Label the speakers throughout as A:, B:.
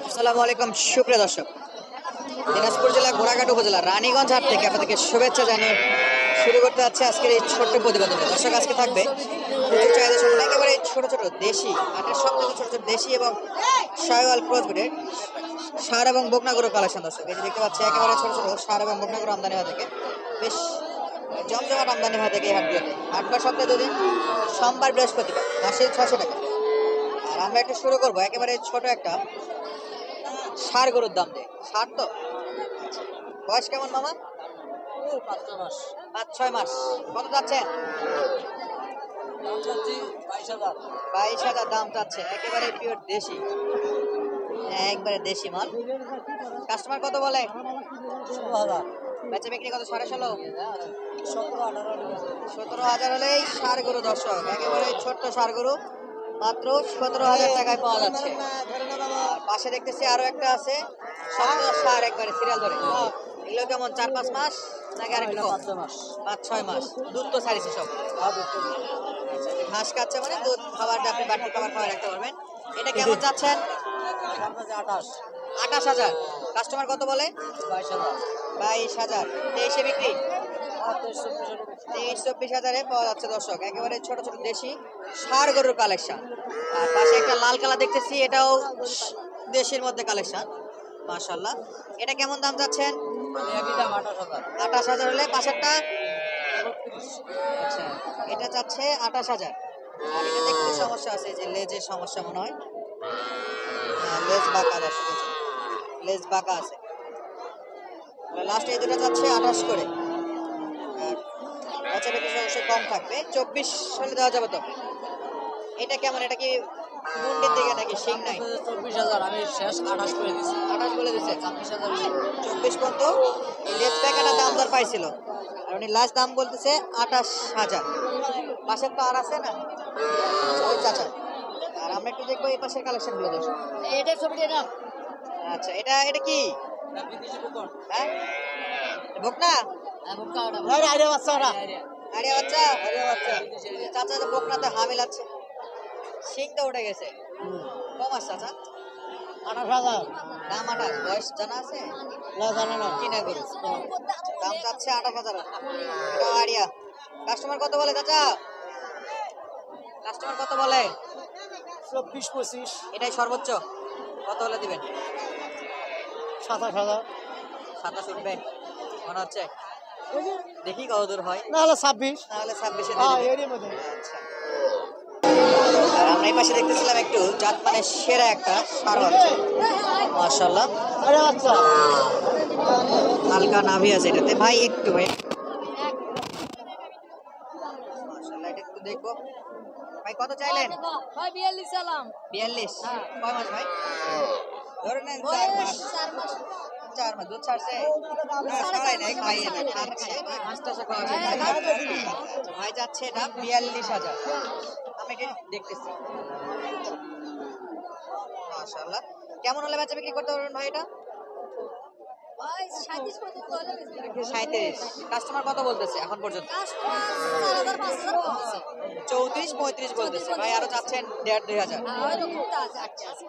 A: আসসালামু আলাইকুম সুপ্রিয় দর্শক, দিনাজপুর জেলা ঘোড়াঘাট উপজেলা রানীগঞ্জ হাট থেকে আপনাদেরকে শুভেচ্ছা জানিয়ে শুরু করতে যাচ্ছে আজকের এই ছোট্ট প্রতিবেদন। দর্শক, আজকে থাকবে প্রচুর চাহিদা সম্পন্ন একেবারে ছোট ছোট দেশি হাটের সব থেকে ছোট ছোট দেশি এবং শাহিওয়াল ক্রসবিটের ষাঁড় এবং বকনা গরুর কালেকশন। দর্শক, এই যে দেখতে পাচ্ছি একেবারে ছোট ছোট ষাঁড় এবং বকনা গরু আমদানি হওয়া থেকে বেশ জমজমাট আমদানি হওয়া থেকে এই হাটগুলোতে। হাটবার সপ্তাহে দুদিন, সোমবার বৃহস্পতিবার, মাসে 600 টাকা। আর আমরা একটু শুরু করবো একেবারে ছোট একটা ষাঁড় গরুর দাম দিয়ে। ষাঁড় তো বয়স কেমন মামা? 5-6 মাস। কত যাচ্ছেন? 22,000 দাম চাচ্ছে। একেবারে পিওর দেশি, একবারে দেশি মাল। কাস্টমার কত বলে?
B: 16,000
A: বেচা বিক্রি কত? 16.5, 17,000 হলেই ষাঁড় গরু। দর্শক, একেবারে ছোট্ট ষাঁড় গরু মাত্র 17,000 টাকায় পাওয়া যাচ্ছে। আর পাশে দেখতেছি আরো একটা আছে, সব ষাঁড় একবারে সিরিয়াল ধরে। এগুলো কেমন, 4-5 মাস নাকি আর একটু কম? 5-6 মাস। দুধ তো ছাড়িছে সব। ঘাস খাচ্ছে মানে দুধ খাবারটা আপনি বাড়তি খাবার খাওয়া রাখতে পারবেন। এটা কেমন যাচ্ছেন? 28,000। কাস্টমার কত বলে? 22,000। 23-এ বিক্রি? 23-24,000 পাওয়া যাচ্ছে। দর্শক, একেবারে ছোট ছোট দেশি ষাঁড় গরুর কালেকশন। আর পাশে একটা লাল কালার দেখতেছি, এটাও দেশির মধ্যে কালেকশন। মাশাআল্লাহ। এটা কেমন দাম যাচ্ছেন? 28,000 হলে পাশেরটা? আচ্ছা, এটা চাচ্ছে 28,000। আর এটাতে একটু সমস্যা আছে, যে লেজের সমস্যা মনে হয়। লেজ বাঁকা। দর্শক, লেজ বাঁকা আছে। লাস্ট এই দুটো যাচ্ছে 28 করে। বাচ্চা বেশি অবশ্যই কম থাকবে। 24 হলে দেওয়া যাবে তো? এটা কেমন? এটা কি মুন্ডের দিকে নাকি শিং নাই?
B: 24,000 আমি শেষ 28 করে দিছি।
A: 28 বলে দিচ্ছে।
B: 26,000
A: 24 পর্যন্ত লেজ প্যাকেটা দাম দর পাইছিল, আর উনি লাস্ট দাম বলতেছে 28,000। পাশের তো আর আছে না, ওই চাচা। আর আমরা একটু দেখবো এই পাশের কালেকশন গুলো। দর্শক,
B: এটা ছবিটা না।
A: আচ্ছা, এটা এটা কি? হ্যাঁ, বকনা?
B: আইডিয়া বাচ্চা ওরা।
A: আরে বাচ্চা, চাচা তো বকনাতে হামিল আছে, শিং তো উঠে গেছে। কম আছে চাচা?
B: 28,000
A: দাম 28। বয়স জানা আছে?
B: না জানা না।
A: কিনা গরু। দাম চাচ্ছে 28,000। এটা আরিয়া। কাস্টমার কত বলে চাচা? কাস্টমার কত বলে?
B: 24-25
A: এটাই সর্বোচ্চ। কত হলে দিবেন?
B: 27,000
A: 27 উঠবে মনে হচ্ছে। দেখি কত দূর হয়।
B: না হলে 26।
A: না হলে 26-এ
B: হ্যাঁ
A: দিয়ে দিবেন।
B: এরই মধ্যে।
A: আচ্ছা। আর আমরা এই পাশে দেখতেছিলাম একটু জাত মানে সেরা একটা ষাঁড় বাচ্চা। মাশাআল্লাহ,
B: আইডিয়া বাচ্চা।
A: হালকা নাভি আছে এটাতে। ভাই একটু, ভাই মাশাআল্লাহ, এটা একটু দেখবো। ভাই কত চাইলেন?
C: ভাই 42 সালাম।
A: 42। কয় মাস ভাই? ধরে নেন 4 মাস। 4 মাস দুধ ছাড়ছে? না, ছাড়াই নাই, খাইয়ে না, খাচ্ছে। ঘাসটা খাওয়াচ্ছে। ভাই যাচ্ছে এটা 42,000। আমি এটা দেখতেছি। মাশাআল্লাহ। কেমন হলে বেচা বিক্রি করতে পারবেন ভাই এটা?
C: ভাই 37 পর্যন্ত হলে বেশি।
A: 37। কাস্টমার কত বলতেছে এখন পর্যন্ত?
C: কাস্টমার 4,500 বলতেছে।
A: 34-35 বলতেছে। ভাই আরো চাচ্ছেন 1,500-2,000।
C: ওইরকমটা আছে, আটকে আছে।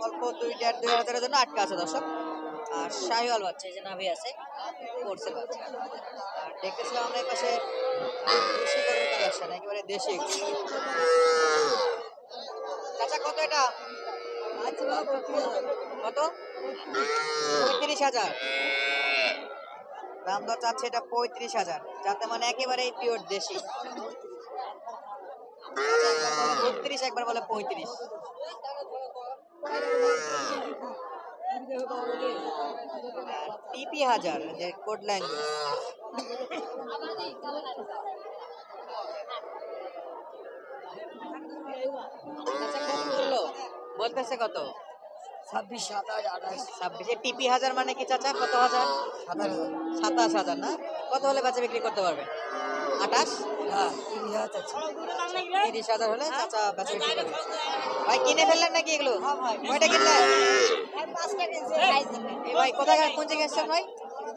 A: অল্প 2,500-2,500 এর জন্য আটকা আছে। দর্শক, আর শাহিওয়াল বাচ্চা, এই যে নাভি আছে, কোর্সের বাচ্চা। আর দেখতেছিলাম আমরা এই পাশে দেশি গরুর কালেকশন, একেবারে দেশি। চাচা কত এটা? কত? 35,000 দাম দর চাচ্ছে। এটা 35,000, যাতে মানে একেবারে পিওর দেশি। 32, একবার বলে 35। টিপি হাজার, যে কোড ল্যাঙ্গুয়েজ। বলতেছে কত?
B: 26, 27, 28
A: 26। টিপি হাজার মানে কি চাচা? কত হাজার? 27,000 না? কত হলে বেচা বিক্রি করতে পারবে? 28?
B: হ্যাঁ 30,000।
A: 30,000 হলে চাচা বেচা বিক্রি করবে। ভাই কিনে ফেললেন নাকি এগুলো? কয়টা কিনলেন? এই ভাই কোথায়, কোন জায়গায় আসছেন ভাই?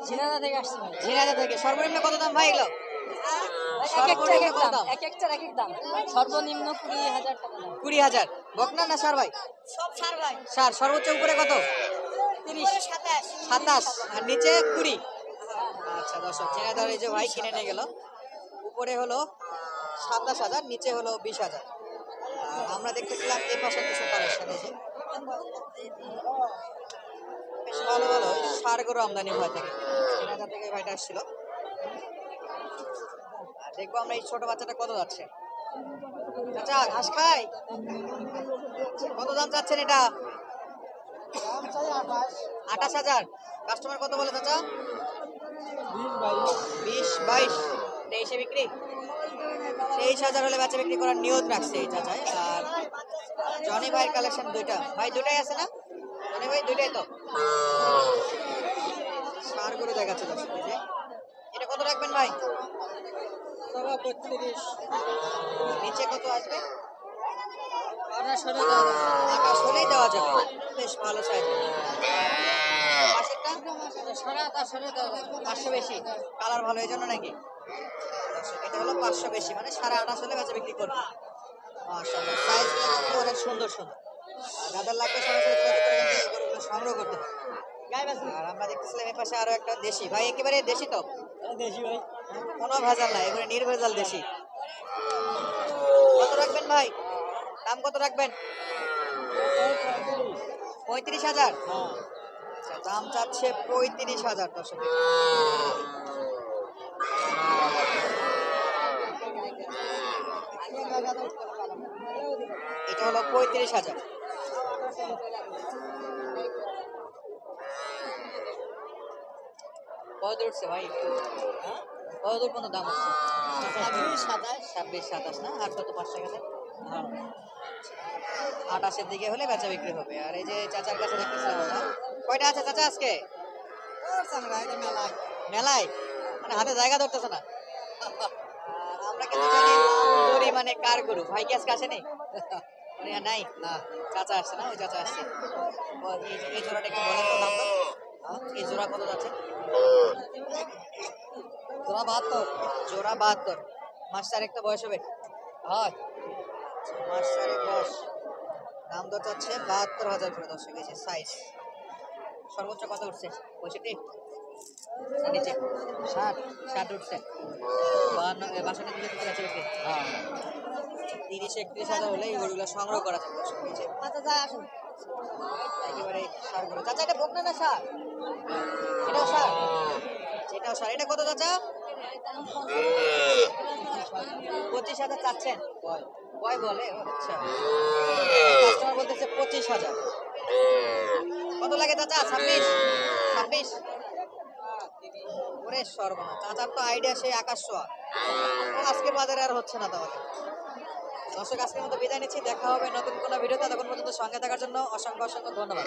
C: ঝিনাইদহ থেকে আসছি ভাই।
A: ঝিনাইদহ থেকে। সর্বনিম্ন কত দাম ভাই এগুলো?
C: এক একটার এক এক দাম, এক একটার এক এক দাম। সর্বনিম্ন 20,000 টাকা দাম।
A: 20,000। বকনা না সার ভাই?
C: সব ছাড় ভাই।
A: সার। সর্বোচ্চ উপরে কত? 27 আর নিচে 20। আচ্ছা দর্শক ঝিনাইদহ এই যে ভাই কিনে নিয়ে গেল, উপরে হলো 27,000, নিচে হলো 20,000। আমরা দেখতেছিলাম এই পাশে কিছু কালেকশন আছে, বেশ ভালো ভালো ষাঁড় গরু আমদানি হয়ে থাকে। ঝিনাইদহ থেকে ভাইটা আসছিল। আর দেখবো আমরা এই ছোট বাচ্চাটা কত যাচ্ছে। চাচা ঘাস খায়, কত দাম চাচ্ছেন এটা? 28,000। কাস্টমার কত বলে চাচা? 20-22, 23-এ বিক্রি। 23,000 হলে বাচ্চা বিক্রি করার নিয়ত রাখছে এই চাচাই। আর জনি ভাইয়ের কালেকশন দুইটা, ভাই দুটাই আছে না জনি ভাই? দুইটাই তো ষাঁড় গরু দেখাচ্ছে দর্শক। এই যে এটা কত রাখবেন ভাই? 35। নিচে কত আসবে? 28 হলেই দেওয়া যাবে, বেশ ভালো সাইজ। পাশেরটা 500 বেশি, কালার ভালো এই জন্য নাকি? এটা হলো 500 বেশি, মানে 28.5 হলে বেচা বিক্রি করবে। মাশাআল্লাহ সাইজ কিন্তু অনেক সুন্দর সুন্দর। আর যাদের লাগবে সরাসরি যোগাযোগ করে কিন্তু এই গরুগুলো সংগ্রহ করতে পারে। আর আমরা দেখতেছিলাম এই পাশে আরো একটা দেশি ভাই, একেবারে দেশি তো?
B: দেশি ভাই।
A: কোনো ভেজাল নাই, এবারে নির্ভেজাল দেশি। কত রাখবেন ভাই? দাম কত রাখবেন? 35,000। আচ্ছা দাম চাচ্ছে 35,000 দর্শক। এটা হলো 35,000। কত দূর উঠছে ভাই? কত দূর পর্যন্ত দাম হচ্ছে? 26-27 না? আর কত 5 টাকা? 28-এর দিকে হলে বেচা বিক্রি হবে। আর এই যে চাচার কাছে দেখতেছিলাম আমরা, কয়টা আছে চাচা আজকে মেলায়? মানে হাতে জায়গা ধরতেছে না। আর আমরা কিন্তু জানি দড়ি মানে কার গরু, ভাই কি আজকে আসেনি? নাই না, চাচা আসছে না, ওই চাচা আসছে। এই জোড়াটা একটু বলেন তো দাম তো। এই জোড়া কত যাচ্ছে? জোড়া 72। জোড়া 72। মাস চারেক তো বয়স হবে? হয় মাস চারেক বয়স। দাম তো চাচ্ছে 72,000 করে দর্শক। গেছে সাইজ সর্বোচ্চ কত উঠছে? 65 নিচে 60 উঠছে। 52 দিকে থেকে আছে বিক্রি। 30-31,000 হলে এই গরুগুলো সংগ্রহ করা যাবে দর্শক। নিচে একেবারে সার গরু। চাচা এটা বকনা না সার? এটাও সার? এটাও সার। এটা কত চাচা? 25,000 চাচ্ছেন? কয় বলে? আচ্ছা কাস্টমার বলতেছে 25,000। কত লাগে চাচা? 26? ওরে সর্বনা, চাচার তো আইডিয়া সেই আকাশ ছোঁয়া। আজকের বাজারে আর হচ্ছে না তাহলে। দর্শক আজকের মতো বিদায় নিচ্ছি, দেখা হবে নতুন কোনো ভিডিওতে। ততক্ষণ পর্যন্ত সঙ্গে থাকার জন্য অসংখ্য অসংখ্য ধন্যবাদ।